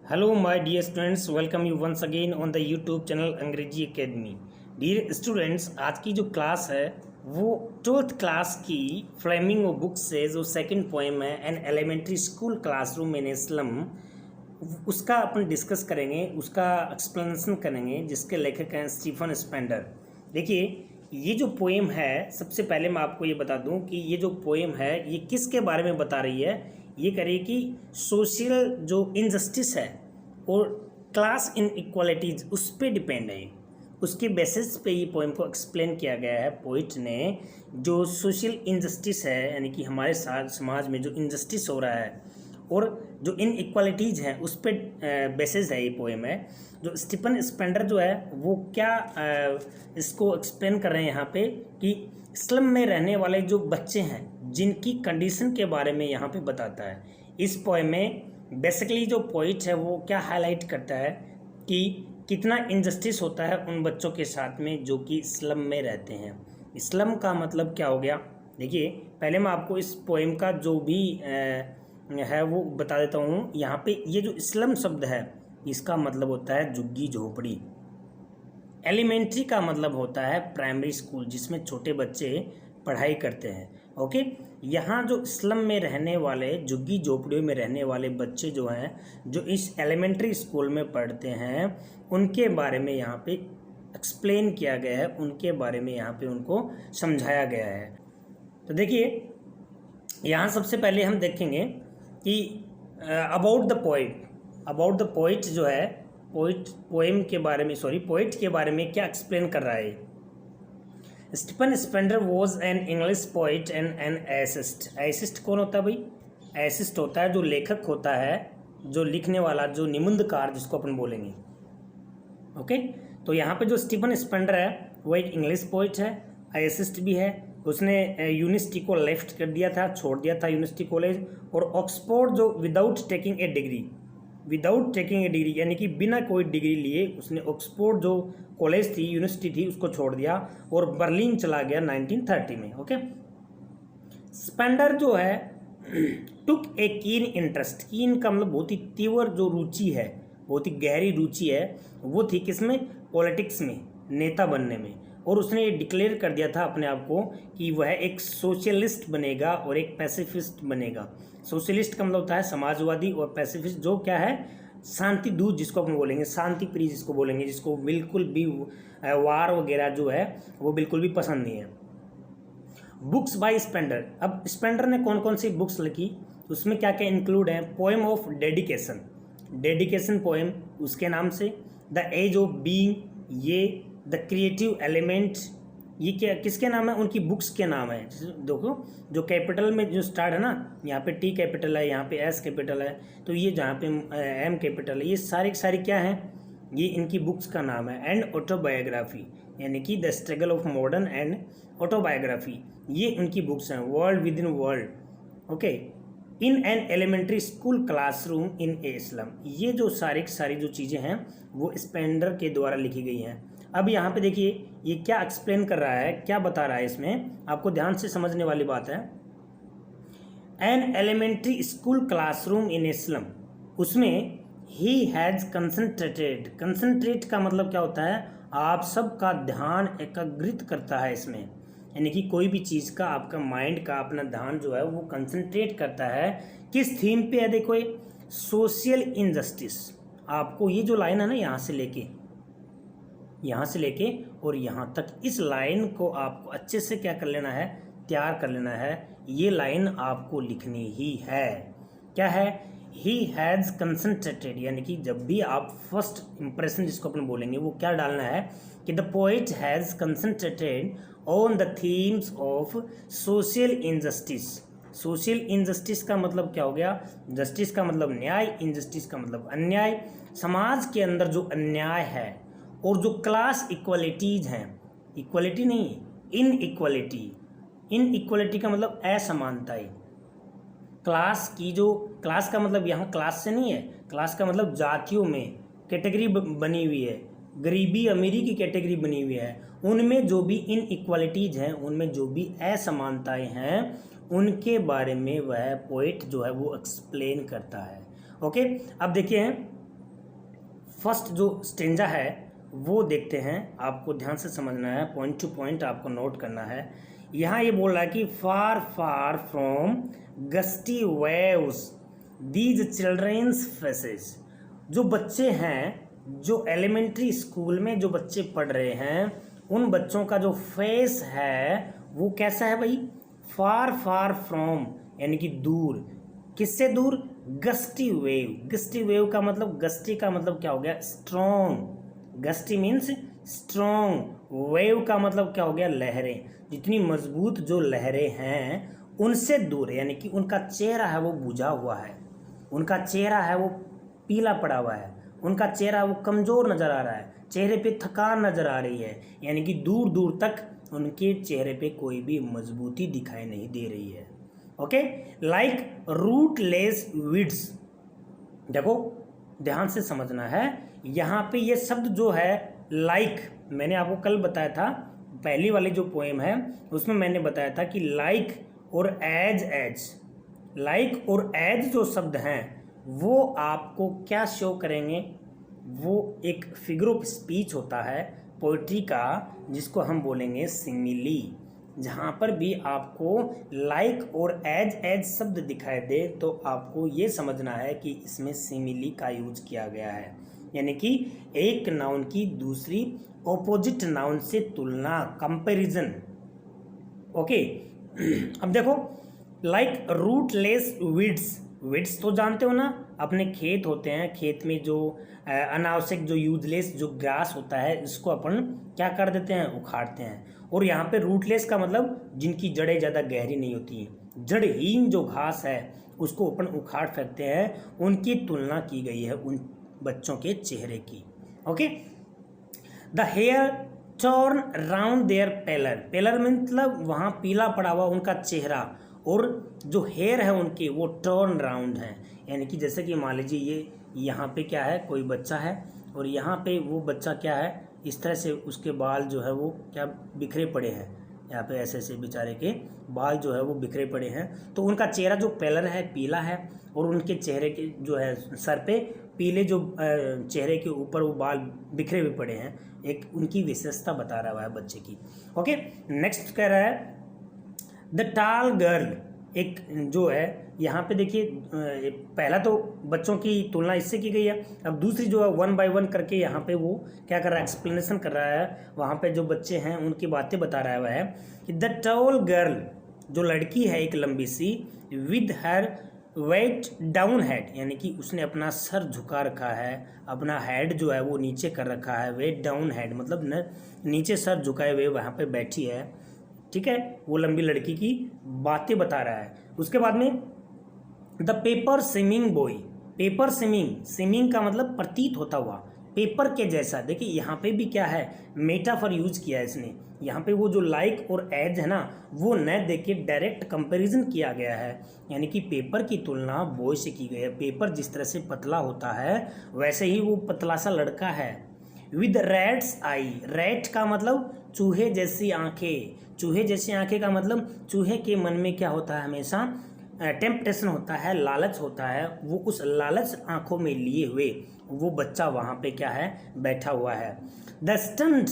Hello, my dear students. Welcome you once again on the YouTube channel अंग्रेजी academy. Dear students, आज की जो class है वो 12th क्लास की फ्लेमिंगो बुक से जो सेकंड पोएम है an elementary school classroom in a slum, उसका अपन डिस्कस करेंगे, उसका एक्सप्लेनेशन करेंगे, जिसके लेखक हैं स्टीफन स्पेंडर। देखिए, ये जो पोएम है, सबसे पहले मैं आपको ये बता दूं कि ये जो पोएम है ये किसके बारे में बता रही है। ये करिए कि सोशल जो इनजस्टिस है और क्लास इन इक्वालिटीज उस पर डिपेंड है, उसके बेसिस पे ये पोएम को एक्सप्लेन किया गया है पोइट ने। जो सोशल इनजस्टिस है, यानी कि हमारे साथ समाज में जो इनजस्टिस हो रहा है और जो इन इक्वालिटीज़ हैं उस पर बेसिस है ये पोएम है। जो स्टीफन स्पेंडर जो है वो क्या इसको एक्सप्लेन कर रहे हैं यहाँ पे कि स्लम में रहने वाले जो बच्चे हैं जिनकी कंडीशन के बारे में यहाँ पे बताता है। इस पोएम में बेसिकली जो पोइट है वो क्या हाईलाइट करता है कि कितना इनजस्टिस होता है उन बच्चों के साथ में जो कि स्लम में रहते हैं। स्लम का मतलब क्या हो गया, देखिए पहले मैं आपको इस पोएम का जो भी है वो बता देता हूँ। यहाँ पे ये जो स्लम शब्द है इसका मतलब होता है झुग्गी झोपड़ी। एलिमेंट्री का मतलब होता है प्राइमरी स्कूल जिसमें छोटे बच्चे पढ़ाई करते हैं। ओके, यहाँ जो स्लम में रहने वाले, झुग्गी झोपड़ियों में रहने वाले बच्चे जो हैं, जो इस एलिमेंट्री स्कूल में पढ़ते हैं, उनके बारे में यहाँ पे एक्सप्लेन किया गया है, उनके बारे में यहाँ पे उनको समझाया गया है। तो देखिए, यहाँ सबसे पहले हम देखेंगे कि अबाउट द पोइट जो है, पोएम के बारे में, पोइट के बारे में क्या एक्सप्लेन कर रहा है। Stephen Spender was an English poet and an essayist. Essayist कौन होता है भाई? एसिस्ट होता है जो लेखक होता है, जो लिखने वाला, जो निबंधकार जिसको अपन बोलेंगे। ओके, तो यहाँ पे जो स्टीफन स्पेंडर है वो एक इंग्लिश पोइट है, एसिस्ट भी है। उसने यूनिवर्सिटी को लेफ्ट कर दिया था, छोड़ दिया था यूनिवर्सिटी कॉलेज, और ऑक्सफोर्ड जो विदाउट टेकिंग ए डिग्री यानी कि बिना कोई डिग्री लिए उसने ऑक्सफोर्ड जो कॉलेज थी, यूनिवर्सिटी थी, उसको छोड़ दिया और बर्लिन चला गया 1930 में। ओके, स्पेंडर जो है टुक ए कीन इंटरेस्ट। कीन का मतलब बहुत ही तीव्र जो रुचि है, बहुत ही गहरी रुचि है, वो थी किसमें? पॉलिटिक्स में, नेता बनने में। और उसने ये डिक्लेयर कर दिया था अपने आप को कि वह एक सोशलिस्ट बनेगा और एक पैसिफिस्ट बनेगा। सोशलिस्ट का मतलब होता है समाजवादी, और पैसिफिस्ट जो क्या है? शांति दूत जिसको अपन बोलेंगे, शांति प्रिय जिसको बोलेंगे, जिसको बिल्कुल भी वार वगैरह जो है वो बिल्कुल भी पसंद नहीं है। Books by Spender. अब स्पेंडर ने कौन कौन सी बुक्स लिखी, उसमें क्या क्या इंक्लूड है? पोएम ऑफ डेडिकेशन पोएम उसके नाम से, द एज ऑफ बीइंग, ये द क्रिएटिव एलिमेंट, ये क्या किसके नाम है? उनकी बुक्स के नाम है। देखो, जो कैपिटल में जो स्टार्ट है ना, यहाँ पे टी कैपिटल है, यहाँ पे एस कैपिटल है, तो ये जहाँ पे एम कैपिटल है, ये सारी क्या है? ये इनकी बुक्स का नाम है। एंड ऑटोबायोग्राफी, यानी कि the struggle of modern and autobiography, ये उनकी बुक्स हैं। World within world, okay, in an elementary school classroom in a slum, ये जो सारी जो चीज़ें हैं वो स्पेंडर के द्वारा लिखी गई हैं। अब यहाँ पे देखिए ये क्या एक्सप्लेन कर रहा है, क्या बता रहा है, इसमें आपको ध्यान से समझने वाली बात है। An elementary school classroom in a slum, उसमें ही हैज़ कंसंट्रेट का मतलब क्या होता है? आप सबका ध्यान एकाग्रित करता है इसमें, यानी कि कोई भी चीज़ का आपका माइंड का अपना ध्यान जो है वो कंसंट्रेट करता है। किस थीम पे है? देखो, ये सोशल इनजस्टिस। आपको ये जो लाइन है ना, यहाँ से लेके और यहाँ तक, इस लाइन को आपको अच्छे से क्या कर लेना है? तैयार कर लेना है। ये लाइन आपको लिखनी ही है। क्या है? ही हैज़ कंसंट्रेटेड, यानी कि जब भी आप फर्स्ट इंप्रेशन जिसको अपन बोलेंगे वो क्या डालना है कि the poet has concentrated on the themes of social injustice. Social injustice का मतलब क्या हो गया? जस्टिस का मतलब न्याय, इनजस्टिस का मतलब अन्याय। समाज के अंदर जो अन्याय है और जो क्लास इक्वलिटीज़ हैं, इक्वलिटी नहीं, इनइक्वलिटी का मतलब असमानताएं। क्लास का मतलब यहाँ क्लास से नहीं है, क्लास का मतलब जातियों में कैटेगरी बनी हुई है, गरीबी अमीरी की कैटेगरी बनी हुई है, उनमें जो भी इनइक्वालिटीज़ हैं, उनमें जो भी असमानताएं हैं, उनके बारे में वह पोइट जो है वो एक्सप्लेन करता है। ओके, अब देखिए फर्स्ट जो स्टेंजा है वो देखते हैं, आपको ध्यान से समझना है, पॉइंट टू पॉइंट आपको नोट करना है। यहाँ ये बोल रहा है कि far far from gusty waves these children's faces. जो बच्चे हैं, जो एलिमेंट्री स्कूल में जो बच्चे पढ़ रहे हैं, उन बच्चों का जो फेस है वो कैसा है भाई? फार फार फ्रॉम यानी कि दूर। किससे दूर? Gusty wave. गस्टी वेव का मतलब, गस्टी का मतलब क्या हो गया? Strong. Gusty means strong, wave का मतलब क्या हो गया? लहरें। जितनी मजबूत जो लहरें हैं उनसे दूर, यानी कि उनका चेहरा है वो बुझा हुआ है, उनका चेहरा है वो पीला पड़ा हुआ है, उनका चेहरा वो कमज़ोर नज़र आ रहा है, चेहरे पे थकान नज़र आ रही है, यानी कि दूर दूर तक उनके चेहरे पे कोई भी मजबूती दिखाई नहीं दे रही है। Okay, like rootless weeds. देखो ध्यान से समझना है, यहाँ पे ये शब्द जो है लाइक, मैंने आपको कल बताया था, पहली वाली जो पोएम है उसमें मैंने बताया था कि लाइक और एज, लाइक और एज जो शब्द हैं वो आपको क्या शो करेंगे? वो एक फिगर ऑफ स्पीच होता है पोइट्री का, जिसको हम बोलेंगे सिमिली। जहाँ पर भी आपको लाइक और एज शब्द दिखाई दे तो आपको ये समझना है कि इसमें सिमिली का यूज किया गया है, यानी कि एक नाउन की दूसरी ऑपोजिट नाउन से तुलना, कंपैरिजन। ओके, अब देखो लाइक रूटलेस वीड्स। वीड्स तो जानते हो ना, अपने खेत होते हैं, खेत में जो अनावश्यक जो यूजलेस जो ग्रास होता है इसको अपन क्या कर देते हैं? उखाड़ते हैं। और यहाँ पे रूटलेस का मतलब जिनकी जड़ें ज़्यादा गहरी नहीं होती हैं, जड़हीन जो घास है उसको अपन उखाड़ फेंकते हैं, उनकी तुलना की गई है उन बच्चों के चेहरे की। Okay, the hair torn round their pallor. Pallor मतलब वहाँ पीला पड़ा हुआ उनका चेहरा, और जो हेयर है उनके वो टर्न राउंड है, यानी कि जैसे कि मान लीजिए ये यहाँ पे क्या है, कोई बच्चा है और यहाँ पे वो बच्चा क्या है, इस तरह से उसके बाल जो है वो क्या बिखरे पड़े हैं, यहाँ पे ऐसे ऐसे बेचारे के बाल जो है वो बिखरे पड़े हैं। तो उनका चेहरा जो पेलर है पीला है, और उनके चेहरे के जो है सर पे पीले जो चेहरे के ऊपर वो बाल बिखरे हुए पड़े हैं, एक उनकी विशेषता बता रहा है बच्चे की। ओके, नेक्स्ट कह रहा है द टाल गर्ल। एक जो है यहाँ पे देखिए, पहला तो बच्चों की तुलना इससे की गई है, अब दूसरी जो है वन बाय वन करके यहाँ पे वो क्या कर रहा है? एक्सप्लेनेशन कर रहा है, वहाँ पे जो बच्चे हैं उनकी बातें बता रहा है। वह है कि द टॉल गर्ल, जो लड़की है एक लंबी सी, with her weighed down head, यानी कि उसने अपना सर झुका रखा है, अपना हेड जो है वो नीचे कर रखा है। वेट डाउन हेड मतलब न नीचे सर झुकाए हुए वहाँ पे बैठी है, ठीक है, वो लंबी लड़की की बातें बता रहा है। उसके बाद में the paper swimming boy. Paper swimming, swimming का मतलब प्रतीत होता हुआ, पेपर के जैसा। देखिए यहाँ पे भी क्या है, मेटाफर यूज किया है इसने। यहाँ पे वो जो लाइक और एज है ना, वो न देख के डायरेक्ट कंपैरिजन किया गया है, यानी कि पेपर की तुलना बॉय से की गई है। पेपर जिस तरह से पतला होता है वैसे ही वो पतला सा लड़का है। विद रैट्स आई, रैट का मतलब चूहे जैसी आंखें। चूहे जैसी आंखें का मतलब चूहे के मन में क्या होता है? हमेशा टेम्पटेशन होता है, लालच होता है, वो उस लालच आंखों में लिए हुए वो बच्चा वहाँ पे क्या है? बैठा हुआ है। द स्टंट,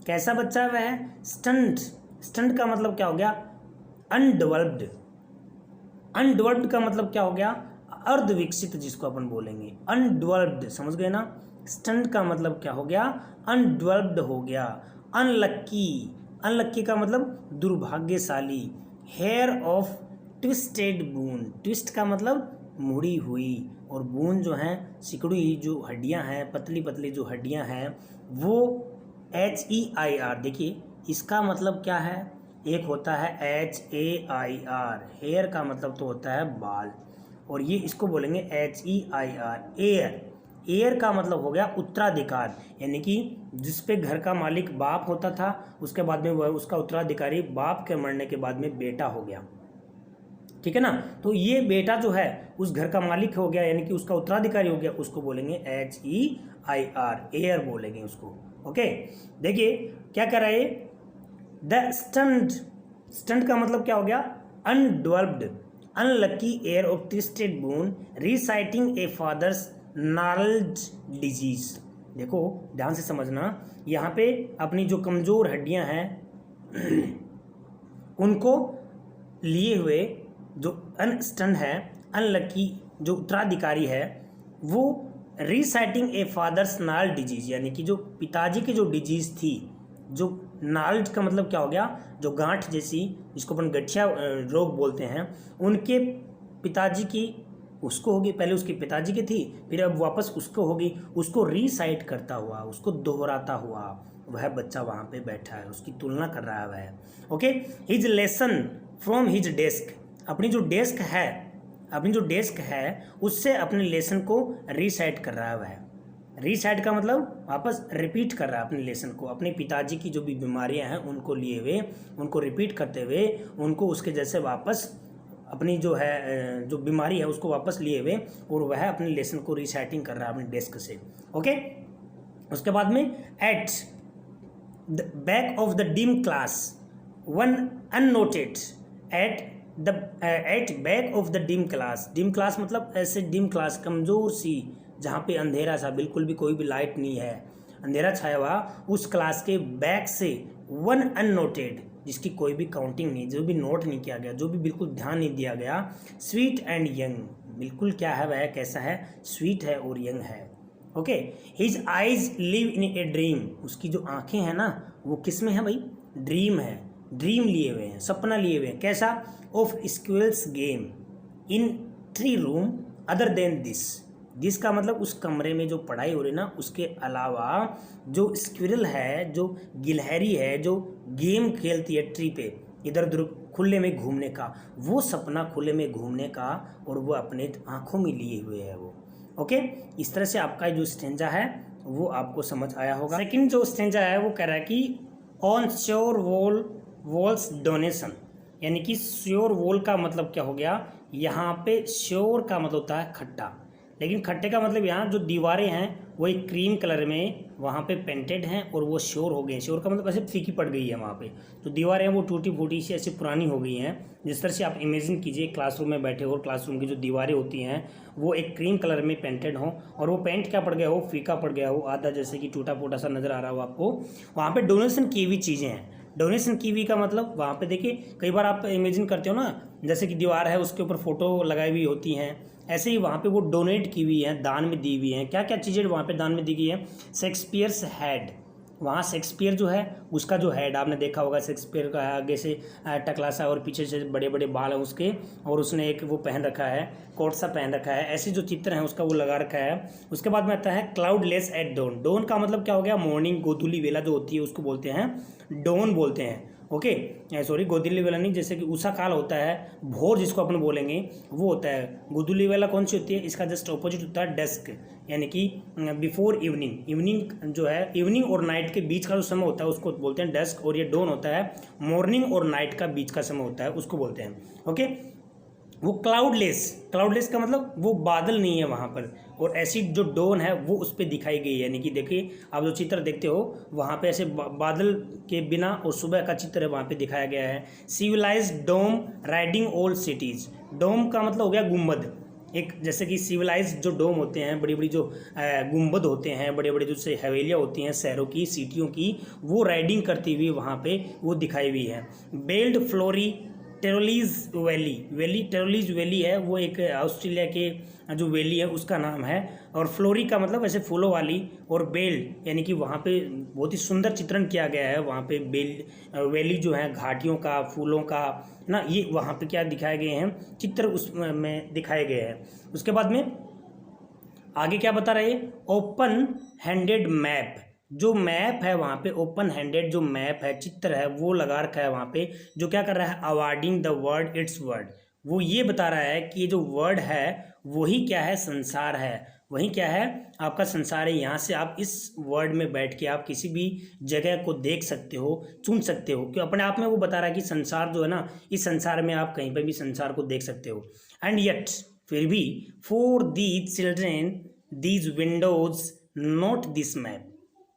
कैसा बच्चा वह है? स्टंट। स्टंट का मतलब क्या हो गया? अनडेवलप्ड। अनडेवलप्ड का मतलब क्या हो गया? अर्ध विकसित, जिसको अपन बोलेंगे अनडेवलप्ड, समझ गए ना? स्टंट का मतलब क्या हो गया? अनडेवलप्ड हो गया। अनलक्की, अनलक्की का मतलब दुर्भाग्यशाली। Heir of twisted bone, twist का मतलब मुड़ी हुई, और बून जो है सिकुड़ी हुई जो हड्डियां हैं, पतली पतली जो हड्डियां हैं वो HEIR। देखिए इसका मतलब क्या है? एक होता है HAIR, हेयर का मतलब तो होता है बाल, और ये इसको बोलेंगे HEIR, एयर। एयर का मतलब हो गया उत्तराधिकार, यानी कि जिस पे घर का मालिक बाप होता था, उसके बाद में वह उसका उत्तराधिकारी बाप के मरने के बाद में बेटा हो गया, ठीक है ना? तो ये बेटा जो है उस घर का मालिक हो गया, यानी कि उसका उत्तराधिकारी हो गया, उसको बोलेंगे HEIR, एयर बोलेंगे उसको। ओके, देखिए क्या कर रहा है द स्टंट। स्टंट का मतलब क्या हो गया? Undeveloped, unlucky heir of twisted bone, reciting a father's gnarled disease. देखो ध्यान से समझना, यहाँ पे अपनी जो कमज़ोर हड्डियाँ हैं उनको लिए हुए जो अनस्टन है, अनलकी जो उत्तराधिकारी है, वो रिसाइटिंग ए फादर्स नाल डिजीज, यानी कि जो पिताजी की जो डिजीज थी, जो नाल का मतलब क्या हो गया, जो गांठ जैसी, जिसको अपन गठिया रोग बोलते हैं, उनके पिताजी की उसको होगी, पहले उसके पिताजी की थी, फिर अब वापस उसको होगी, उसको रीसाइट करता हुआ, उसको दोहराता हुआ वह बच्चा वहाँ पे बैठा है, उसकी तुलना कर रहा है वह। Okay, his lesson from his desk, अपनी जो डेस्क है उससे अपने लेसन को रीसाइट कर रहा है वह। रीसाइट का मतलब वापस रिपीट कर रहा है अपने लेसन को, अपने पिताजी की जो भी बीमारियां हैं उनको लिए हुए, उनको रिपीट करते हुए, उनको उसके जैसे वापस अपनी जो है जो बीमारी है उसको वापस लिए हुए, और वह अपने लेसन को रीसाइटिंग कर रहा है अपने डेस्क से। ओके, उसके बाद में at the back of the dim class one unnoted, at back of the dim class मतलब ऐसे डिम क्लास, कमज़ोर सी, जहाँ पे अंधेरा सा, बिल्कुल भी कोई भी लाइट नहीं है, अंधेरा छाया हुआ, उस क्लास के बैक से वन अननोटेड, जिसकी कोई भी काउंटिंग नहीं, जो भी नोट नहीं किया गया, जो भी बिल्कुल ध्यान नहीं दिया गया, स्वीट एंड यंग, बिल्कुल क्या है वह, कैसा है, स्वीट है और यंग है। Okay, his eyes live in a dream, उसकी जो आंखें हैं ना वो किस में है भाई, ड्रीम है, ड्रीम लिए हुए हैं, सपना लिए हुए हैं, कैसा, of squirrel's game in tree room other than this का मतलब उस कमरे में जो पढ़ाई हो रही ना, उसके अलावा जो स्क्विरल है, जो गिलहरी है, जो गेम खेलती है ट्री पे, इधर उधर खुले में घूमने का, वो सपना खुले में घूमने का, और वो अपने आंखों में लिए हुए है वो। ओके, इस तरह से आपका जो स्टेंजा है वो आपको समझ आया होगा। सेकंड जो स्टेंजा है वो कह रहा है कि ऑन श्योर वॉल्स डोनेशन, यानी कि श्योर वॉल का मतलब क्या हो गया, यहाँ पे श्योर का मतलब होता है खट्टा, लेकिन खट्टे का मतलब यहाँ जो दीवारें हैं वो एक क्रीम कलर में वहाँ पे पेंटेड हैं और वो श्योर हो गए हैं। श्योर का मतलब ऐसे फीकी पड़ गई है, वहाँ पे जो दीवारें हैं वो टूटी फूटी सी ऐसी पुरानी हो गई हैं। जिस तरह से आप इमेजिन कीजिए क्लासरूम में बैठे हो और क्लासरूम की जो दीवारें होती हैं वो एक क्रीम कलर में पेंटेड हों, और वो पेंट क्या पड़ गया हो, फीका पड़ गया हो, आधा जैसे कि टूटा फूटा सा नज़र आ रहा हो आपको। वहाँ पर डोनेशन की हुई चीज़ें हैं। डोनेशन की हुई का मतलब वहाँ पे देखिए, कई बार आप इमेजिन करते हो ना, जैसे कि दीवार है उसके ऊपर फोटो लगाई हुई होती हैं, ऐसे ही वहाँ पे वो डोनेट की हुई है, दान में दी हुई हैं। क्या क्या चीज़ें वहाँ पे दान में दी गई है, शेक्सपियर्स हेड, वहाँ शेक्सपियर जो है उसका जो हेड आपने देखा होगा, शेक्सपियर का आगे से टकला सा और पीछे से बड़े बड़े बाल हैं उसके, और उसने एक वो पहन रखा है, कोट सा पहन रखा है, ऐसे जो चित्र हैं उसका वो लगा रखा है। उसके बाद में आता है क्लाउडलेस एट डॉन। डॉन का मतलब क्या हो गया, मॉर्निंग, गोधूली वेला जो होती है उसको बोलते हैं डॉन बोलते हैं। ओके, सॉरी, गोधूली वेला नहीं, जैसे कि उषा काल होता है, भोर जिसको अपन बोलेंगे वो होता है। गोधूली वेला कौन सी होती है, इसका जस्ट ऑपोजिट होता है डस्क, यानी कि बिफोर इवनिंग। इवनिंग जो है, इवनिंग और नाइट के बीच का जो समय होता है उसको बोलते हैं डस्क, और ये डॉन होता है मॉर्निंग और नाइट का बीच का समय होता है, उसको बोलते हैं। ओके, वो क्लाउडलेस का मतलब वो बादल नहीं है वहाँ पर, और ऐसी जो डॉन है वो उस पर दिखाई गई है। यानी कि देखिए आप जो चित्र देखते हो वहाँ पे ऐसे बादल के बिना और सुबह का चित्र है वहाँ पे दिखाया गया है। सिविलाइज्ड डोम राइडिंग ओल्ड सिटीज़, डोम का मतलब हो गया गुम्बद, एक जैसे कि सिविलाइज जो डोम होते हैं, बड़ी बड़ी जो गुम्बद होते हैं, बड़े बड़े जो से हवेलियाँ होती हैं शहरों की, सिटियों की, वो राइडिंग करती हुई वहाँ पे वो दिखाई हुई है। बेल्ड फ्लोरी टेरोलीज टेरोलीज वैली है, वो एक ऑस्ट्रेलिया के जो वैली है उसका नाम है। और फ्लोरी का मतलब ऐसे फूलों वाली, और बेल्ड यानी कि वहाँ पे बहुत ही सुंदर चित्रण किया गया है। वहाँ पे वैली जो है घाटियों का, फूलों का ना, ये वहाँ पे क्या दिखाए गए हैं, चित्र उसमें दिखाए गए हैं। उसके बाद में आगे क्या बता रहे, ओपन हैंडेड मैप, जो मैप है वहाँ पे ओपन हैंडेड जो मैप है, चित्र है वो लगा रखा है वहाँ पे, जो क्या कर रहा है, awarding the word it's word, वो ये बता रहा है कि ये जो वर्ड है वही क्या है, संसार है, वही क्या है, आपका संसार है। यहाँ से आप इस वर्ड में बैठ के आप किसी भी जगह को देख सकते हो, चुन सकते हो, क्योंकि अपने आप में वो बता रहा है कि संसार जो है ना, इस संसार में आप कहीं पर भी संसार को देख सकते हो। एंड येट, फिर भी, for these children these Windows not this map,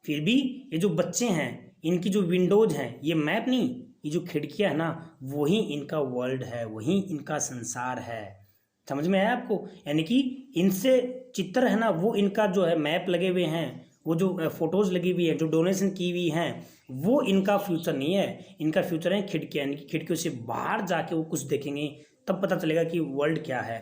फिर भी ये जो बच्चे हैं इनकी जो विंडोज हैं, ये मैप नहीं, ये जो खिड़कियां है ना, वही इनका वर्ल्ड है, वही इनका संसार है। समझ में आया आपको, यानी कि इनसे चित्र है ना वो इनका जो है मैप लगे हुए हैं, वो जो फोटोज़ लगी हुई है, जो डोनेशन की हुई हैं, वो इनका फ्यूचर नहीं है। इनका फ्यूचर है खिड़कियाँ, यानी कि खिड़कियों से बाहर जाके वो कुछ देखेंगे, तब पता चलेगा कि वर्ल्ड क्या है।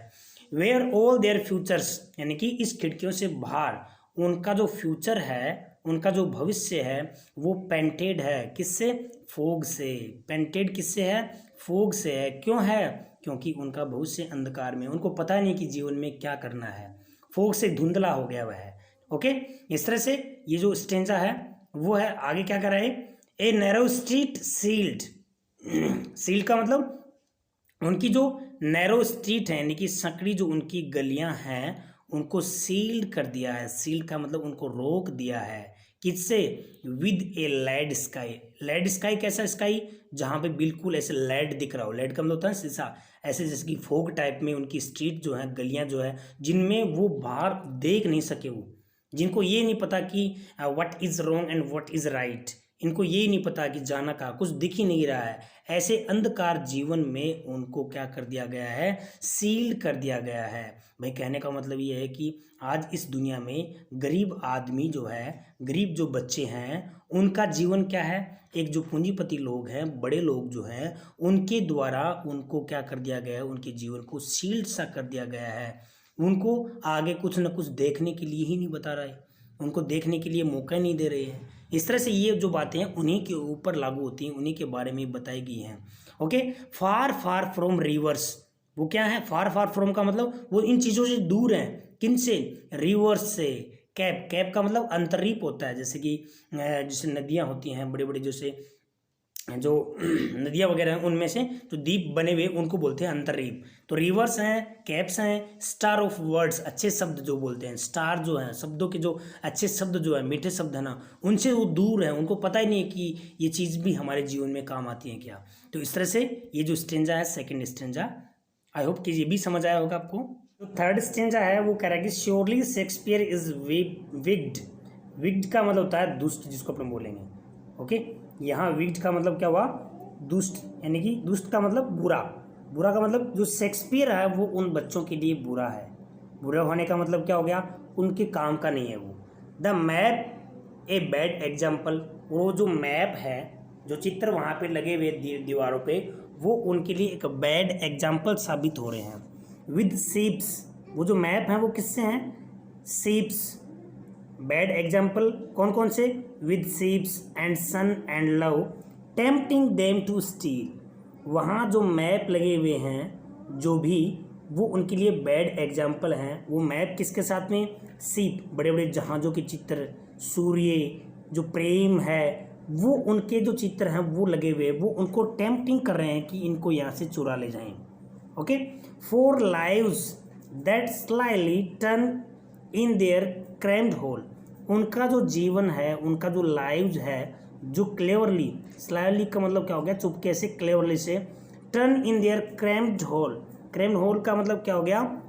वेयर ऑल देयर फ्यूचर्स, यानी कि इस खिड़कियों से बाहर उनका जो फ्यूचर है, उनका जो भविष्य है, वो पेंटेड है। किससे? फोग से। पेंटेड किससे है? फोग से है। क्यों है? क्योंकि उनका भविष्य अंधकार में, उनको पता नहीं कि जीवन में क्या करना है, फोग से धुंधला हो गया वह है। ओके, इस तरह से ये जो स्टेंजा है वो है। आगे क्या कर रहा है? A narrow street sealed. Sealed का मतलब उनकी जो नैरो स्ट्रीट है, यानी कि संकड़ी जो उनकी गलियां हैं, उनको सील्ड कर दिया है। सील्ड का मतलब उनको रोक दिया है। किससे? With a lead sky. Lead sky कैसा स्काई? जहाँ पे बिल्कुल ऐसे लेड दिख रहा हो। लेड का मतलब होता है शीशा, ऐसे जैसे कि फोग टाइप में उनकी स्ट्रीट जो है, गलियां जो है, जिनमें वो बाहर देख नहीं सके, वो जिनको ये नहीं पता कि what is wrong and what is right, इनको ये नहीं पता कि जाना कहाँ, कुछ दिख ही नहीं रहा है। ऐसे अंधकार जीवन में उनको क्या कर दिया गया है? सील कर दिया गया है। भाई कहने का मतलब ये है कि आज इस दुनिया में गरीब आदमी जो है, गरीब जो बच्चे हैं, उनका जीवन क्या है? एक जो पूंजीपति लोग हैं, बड़े लोग जो हैं, उनके द्वारा उनको क्या कर दिया गया है? उनके जीवन को सील्ड सा कर दिया गया है। उनको आगे कुछ न कुछ देखने के लिए ही नहीं बता रहा है, उनको देखने के लिए मौका नहीं दे रहे हैं। इस तरह से ये जो बातें हैं उन्हीं के ऊपर लागू होती हैं, उन्हीं के बारे में बताई गई हैं। Okay, far far from reverse, वो क्या है? फार फार फ्रॉम का मतलब वो इन चीज़ों से दूर हैं। किन से? रिवर्स से। कैप, कैप का मतलब अंतरीप होता है, जैसे कि जैसे नदियाँ होती हैं बड़े बड़े, जैसे जो नदियाँ वगैरह हैं, उनमें से जो द्वीप बने हुए उनको बोलते हैं अंतर्द्वीप। तो रिवर्स हैं, कैप्स हैं, स्टार ऑफ वर्ड्स, अच्छे शब्द जो बोलते हैं, स्टार जो हैं, शब्दों के जो अच्छे शब्द जो है, मीठे शब्द है ना, उनसे वो दूर हैं, उनको पता ही नहीं है कि ये चीज़ भी हमारे जीवन में काम आती है क्या। तो इस तरह से ये जो स्टेंजा है, सेकेंड स्टेंजा, आई होप कि ये भी समझ आया होगा आपको। तो थर्ड स्टेंजा है वो कह रहा है कि श्योरली शेक्सपियर इज विग्ड। विग्ड का मतलब होता है दुष्ट, जिसको अपन बोलेंगे। ओके, यहाँ विग्ड का मतलब क्या हुआ? दुष्ट, यानी कि दुष्ट का मतलब बुरा। बुरा का मतलब जो शेक्सपियर है वो उन बच्चों के लिए बुरा है। बुरा होने का मतलब क्या हो गया? उनके काम का नहीं है वो। The map a bad example, वो जो मैप है, जो चित्र वहाँ पे लगे हुए दीवारों पे, वो उनके लिए एक बैड एग्जाम्पल साबित हो रहे हैं। विद सीप्स, वो जो मैप हैं वो किससे हैं? सीप्स। बैड एग्जाम्पल कौन कौन से? With ships and sun and love tempting them to steal. वहाँ जो मैप लगे हुए हैं जो भी, वो उनके लिए बैड एग्जाम्पल हैं। वो मैप किसके साथ में? सीप, बड़े बड़े जहाज़ों के चित्र, सूर्य, जो प्रेम है, वो उनके जो चित्र हैं वो लगे हुए, वो उनको टेम्पटिंग कर रहे हैं कि इनको यहाँ से चुरा ले जाएं। Okay, for lives that slyly turn in their cramped hole, उनका जो जीवन है, उनका जो लाइव्स है, जो क्लेवरली, स्लाइली का मतलब क्या हो गया? चुपके से, क्लेवरली से, turn in their cramped hole. Cramped hole का मतलब क्या हो गया?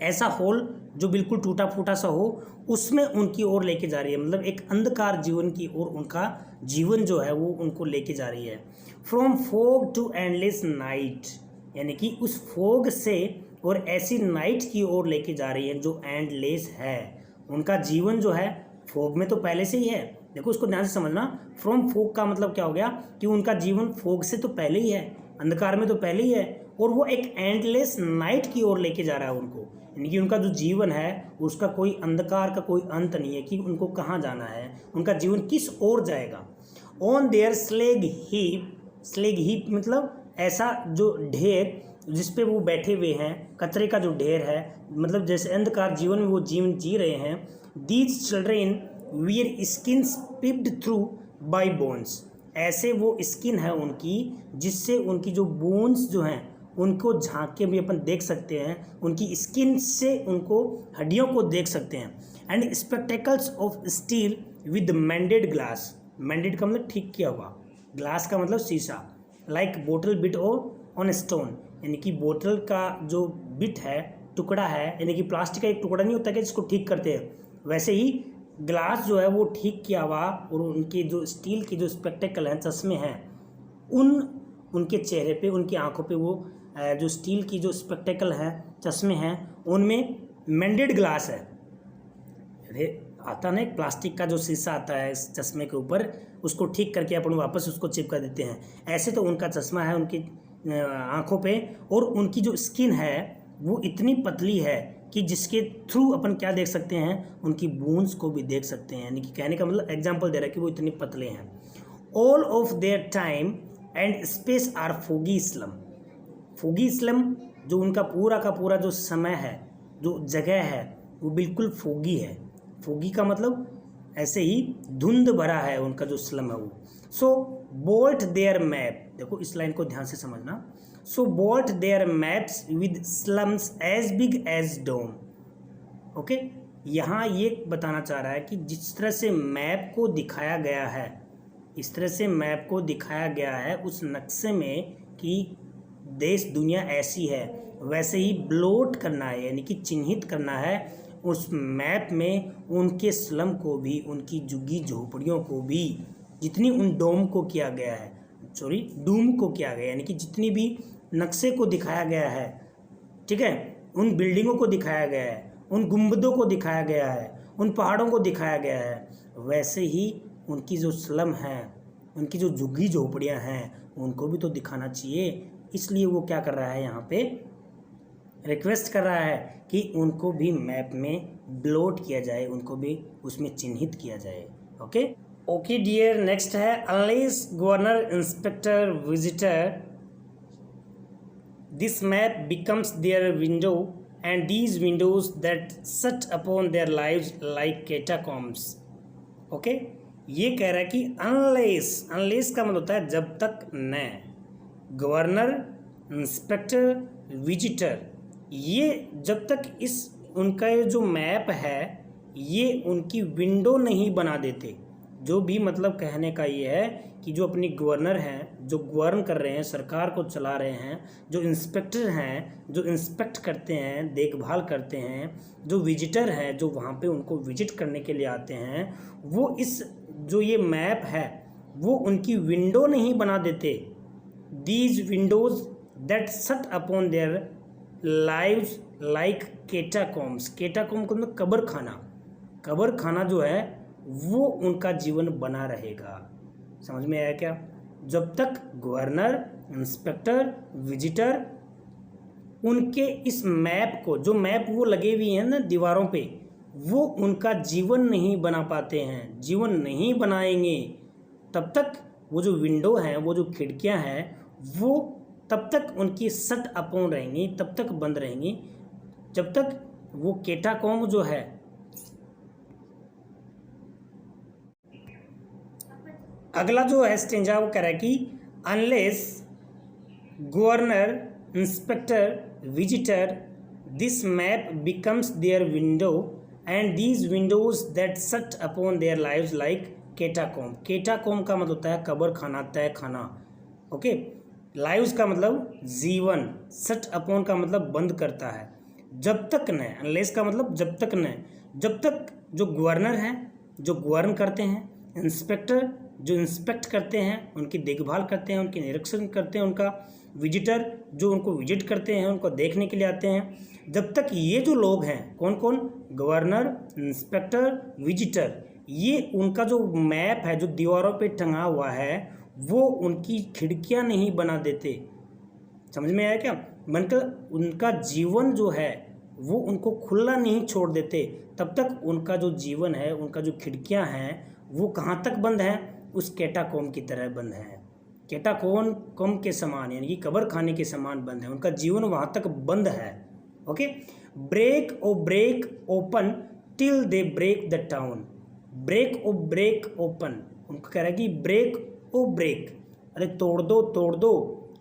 ऐसा होल जो बिल्कुल टूटा फूटा सा हो, उसमें उनकी ओर लेके जा रही है। मतलब एक अंधकार जीवन की ओर उनका जीवन जो है वो उनको लेके जा रही है। From fog to endless night, यानी कि उस फोग से और ऐसी नाइट की ओर लेके जा रही है जो एंडलेस है। उनका जीवन जो है फोग में तो पहले से ही है। देखो उसको ध्यान से समझना। फ्रॉम फोग का मतलब क्या हो गया? कि उनका जीवन फोग से तो पहले ही है, अंधकार में तो पहले ही है, और वो एक एंडलेस नाइट की ओर लेके जा रहा है उनको। यानी कि उनका जो जीवन है उसका कोई अंधकार का कोई अंत नहीं है कि उनको कहाँ जाना है, उनका जीवन किस ओर जाएगा। On their slag heap, slag heap मतलब ऐसा जो ढेर जिसपे वो बैठे हुए हैं, कचरे का जो ढेर है, मतलब जैसे अंधकार जीवन में वो जीवन जी रहे हैं। These children wear skins peeped through by bones, ऐसे वो स्किन है उनकी जिससे उनकी जो बोन्स जो हैं उनको झांक के भी अपन देख सकते हैं, उनकी स्किन से उनको हड्डियों को देख सकते हैं। And spectacles of steel with मेंडेड glass, मेंडेड का मतलब ठीक किया हुआ, ग्लास का मतलब शीशा, like bottle bit on stone, यानी कि बोतल का जो बिट है, टुकड़ा है, यानी कि प्लास्टिक का एक टुकड़ा नहीं होता कि जिसको ठीक करते हैं, वैसे ही ग्लास जो है वो ठीक किया हुआ, और उनके जो स्टील के जो स्पेक्टेकल हैं, चश्मे हैं, उनके चेहरे पे, उनकी आंखों पे वो जो स्टील की जो स्पेक्टेकल हैं, चश्मे हैं, उनमें मेंडेड ग्लास है। आता ना एक प्लास्टिक का जो शीशा आता है इस चश्मे के ऊपर, उसको ठीक करके अपन वापस उसको चिपका देते हैं, ऐसे तो उनका चश्मा है उनकी आँखों पे, और उनकी जो स्किन है वो इतनी पतली है कि जिसके थ्रू अपन क्या देख सकते हैं, उनकी बोन्स को भी देख सकते हैं। यानी कि कहने का मतलब एग्जाम्पल दे रहा है कि वो इतने पतले हैं। All of their time and space are foggy slum. Foggy slum जो उनका पूरा का पूरा जो समय है, जो जगह है, वो बिल्कुल फोगी है। फोगी का मतलब ऐसे ही धुंध भरा है उनका जो स्लम है वो। सो बोल्ट देयर मैप, देखो इस लाइन को ध्यान से समझना। So blot their maps with slums as big as doom. Okay, यहाँ ये बताना चाह रहा है कि जिस तरह से मैप को दिखाया गया है, इस तरह से मैप को दिखाया गया है उस नक्शे में कि देश दुनिया ऐसी है, वैसे ही ब्लोट करना है, यानी कि चिन्हित करना है उस मैप में उनके स्लम को भी, उनकी झुग्गी झोपड़ियों को भी, जितनी उन डोम को किया गया है, सॉरी डूम को किया गया, यानी कि जितनी भी नक्शे को दिखाया गया है, ठीक है, उन बिल्डिंगों को दिखाया गया है, उन गुंबदों को दिखाया गया है, उन पहाड़ों को दिखाया गया है, वैसे ही उनकी जो स्लम है, उनकी जो झुग्गी झोपड़ियाँ हैं, उनको भी तो दिखाना चाहिए। इसलिए वो क्या कर रहा है, यहाँ पे रिक्वेस्ट कर रहा है कि उनको भी मैप में ब्लोट किया जाए, उनको भी उसमें चिन्हित किया जाए। ओके डियर, नेक्स्ट है unless governor inspector visitor this map becomes their window and these windows that sat upon their lives like catacombs. Okay, ये कह रहा है कि अनलेस का मतलब होता है जब तक न, गवर्नर इंस्पेक्टर विजिटर, ये जब तक इस उनका ये जो मैप है ये उनकी विंडो नहीं बना देते। जो भी मतलब कहने का ये है कि जो अपनी गवर्नर हैं, जो गवर्न कर रहे हैं, सरकार को चला रहे हैं, जो इंस्पेक्टर हैं, जो इंस्पेक्ट करते हैं, देखभाल करते हैं, जो विजिटर हैं, जो वहाँ पे उनको विजिट करने के लिए आते हैं, वो इस जो ये मैप है वो उनकी विंडो नहीं बना देते। These windows that sat upon their lives like catacombs. Catacomb को मतलब कब्र खाना, कब्र खाना जो है वो उनका जीवन बना रहेगा। समझ में आया क्या? जब तक गवर्नर, इंस्पेक्टर, विजिटर उनके इस मैप को, जो मैप वो लगे हुए हैं ना दीवारों पे, वो उनका जीवन नहीं बना पाते हैं, जीवन नहीं बनाएंगे, तब तक वो जो विंडो हैं, वो जो खिड़कियां हैं, वो तब तक उनकी सट अपॉन रहेंगी, तब तक बंद रहेंगी जब तक वो कैटाकॉम्ब जो है। अगला जो है स्टेंजा वो कह रहा है कि unless governor, inspector, visitor this map becomes their window and these windows that sat upon their lives like catacomb. Catacomb का मतलब होता है कब्र खाना, तय खाना। ओके, लाइव्स का मतलब जीवन, सट अपॉन का मतलब बंद करता है। जब तक न, अनलेस का मतलब जब तक न, जब तक जो गवर्नर हैं जो गवर्न करते हैं, इंस्पेक्टर जो इंस्पेक्ट करते हैं, उनकी देखभाल करते हैं, उनकी निरीक्षण करते हैं, उनका विजिटर जो उनको विजिट करते हैं, उनको देखने के लिए आते हैं, जब तक ये जो लोग हैं, कौन कौन, गवर्नर, इंस्पेक्टर, विजिटर, ये उनका जो मैप है जो दीवारों पे टंगा हुआ है वो उनकी खिड़कियां नहीं बना देते। समझ में आया क्या? मतलब उनका जीवन जो है वो उनको खुला नहीं छोड़ देते, तब तक उनका जो जीवन है, उनका जो खिड़कियां हैं वो कहाँ तक बंद है? उस कैटाकॉम्ब की तरह बंद है, कैटाकॉम्ब के समान, यानी कि कब्र खाने के समान बंद है, उनका जीवन वहाँ तक बंद है। Okay, break open till they break the town. Break open, उनको कह रहा है कि ब्रेक, अरे तोड़ दो,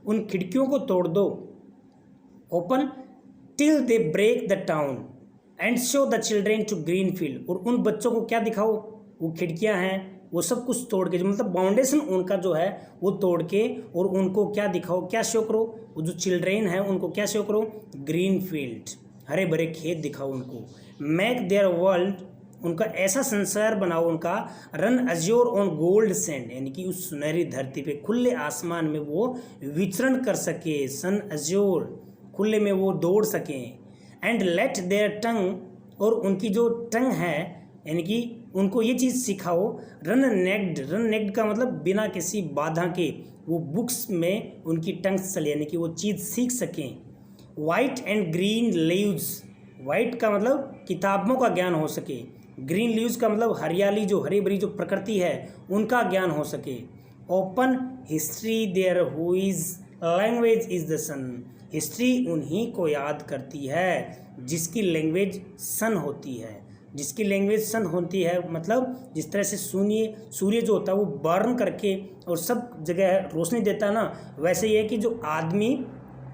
उन खिड़कियों को तोड़ दो। Open till they break the town and show the children to green field. और उन बच्चों को क्या दिखाओ? वो खिड़कियां हैं, वो सब कुछ तोड़ के, जो मतलब बाउंडेशन उनका जो है वो तोड़ के, और उनको क्या दिखाओ, क्या शो करो? वो जो चिल्ड्रेन है उनको क्या शो करो? ग्रीन फील्ड, हरे भरे खेत दिखाओ उनको। मेक देयर वर्ल्ड, उनका ऐसा संसार बनाओ, उनका run Azure on gold sand, यानी कि उस सुनहरी धरती पे, खुले आसमान में वो विचरण कर सके, सन अज्योर, खुले में वो दौड़ सकें। एंड लेट देयर टंग, और उनकी जो टंग है यानी कि उनको ये चीज़ सिखाओ। रन नेक्ड का मतलब बिना किसी बाधा के वो बुक्स में उनकी टंग चले, यानी कि वो चीज़ सीख सकें। White and green leaves, white का मतलब किताबों का ज्ञान हो सके, ग्रीन लीव्स का मतलब हरियाली, जो हरी भरी जो प्रकृति है उनका ज्ञान हो सके। Open history there who is language is the sun, history उन्हीं को याद करती है जिसकी लैंग्वेज सन होती है। जिसकी लैंग्वेज सन होती है मतलब जिस तरह से सूर्य जो होता है वो बर्न करके और सब जगह रोशनी देता है ना, वैसे ही है कि जो आदमी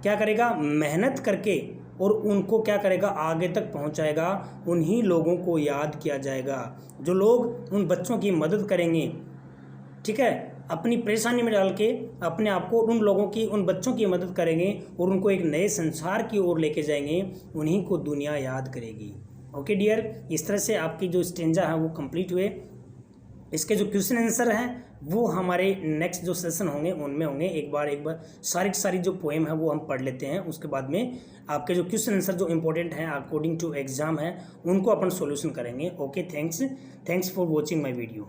क्या करेगा, मेहनत करके और उनको क्या करेगा, आगे तक पहुंचाएगा, उन्हीं लोगों को याद किया जाएगा। जो लोग उन बच्चों की मदद करेंगे, ठीक है, अपनी परेशानी में डाल के अपने आप को उन लोगों की, उन बच्चों की मदद करेंगे और उनको एक नए संसार की ओर लेके जाएंगे, उन्हीं को दुनिया याद करेगी। ओके डियर, इस तरह से आपकी जो स्टेंजा है वो कंप्लीट हुए। इसके जो क्वेश्चन आंसर हैं वो हमारे नेक्स्ट जो सेशन होंगे उनमें होंगे। एक बार सारी जो पोएम है वो हम पढ़ लेते हैं, उसके बाद में आपके जो क्वेश्चन आंसर जो इंपॉर्टेंट हैं अकॉर्डिंग टू एग्जाम है उनको अपन सॉल्यूशन करेंगे। Okay, thanks for watching my video.